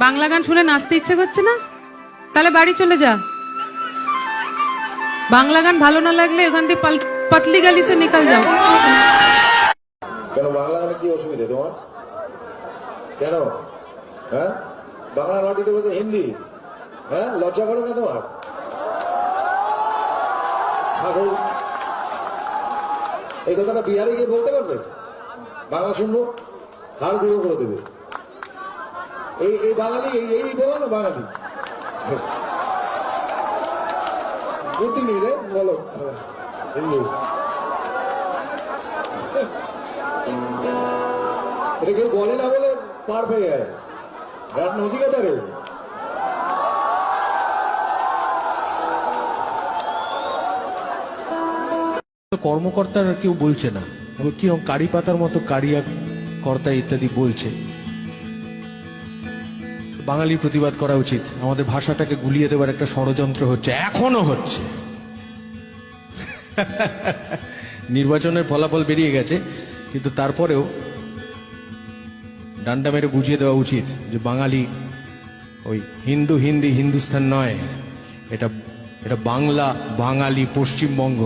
বাংলা গান শুনে নাচতে ইচ্ছে করছে না? তাহলে বাড়ি চলে যা। বাংলা গান ভালো না লাগলে ওখান থেকে পাতলি গালি সে নিকাল যাও। কেন বাংলা গানে কি অসুবিধা তোমার? কেন? হ্যাঁ, বাংলার মাটিতে বলছে হিন্দি। হ্যাঁ, লজ্জা করো না তোমার? ছাগল, এই কথাটা বিহারে গিয়ে বলতে পারবে? বাংলা শুনবো, হার গুঁড়ো করে দেবে। এই বাঙালি, এই বলো না বাঙালি। বুদ্ধি নেই রে, বলো হিন্দু। এটা কেউ বলে না বলে পার পেয়ে যায়। রাত নজিকাটা রে। কর্মকর্তারা কেউ বলছে না, কিরকম কারি পাতার মতো কারিয়া কর্তা ইত্যাদি বলছে। বাঙালির প্রতিবাদ করা উচিত। আমাদের ভাষাটাকে গুলিয়ে দেওয়ার একটা ষড়যন্ত্র হচ্ছে, এখনো হচ্ছে। নির্বাচনের ফলাফল বেরিয়ে গেছে, কিন্তু তারপরেও ডান্ডা মেরে বুঝিয়ে দেওয়া উচিত যে বাঙালি ওই হিন্দু হিন্দি হিন্দুস্তান নয়, এটা বাংলা, বাঙালি, পশ্চিমবঙ্গ।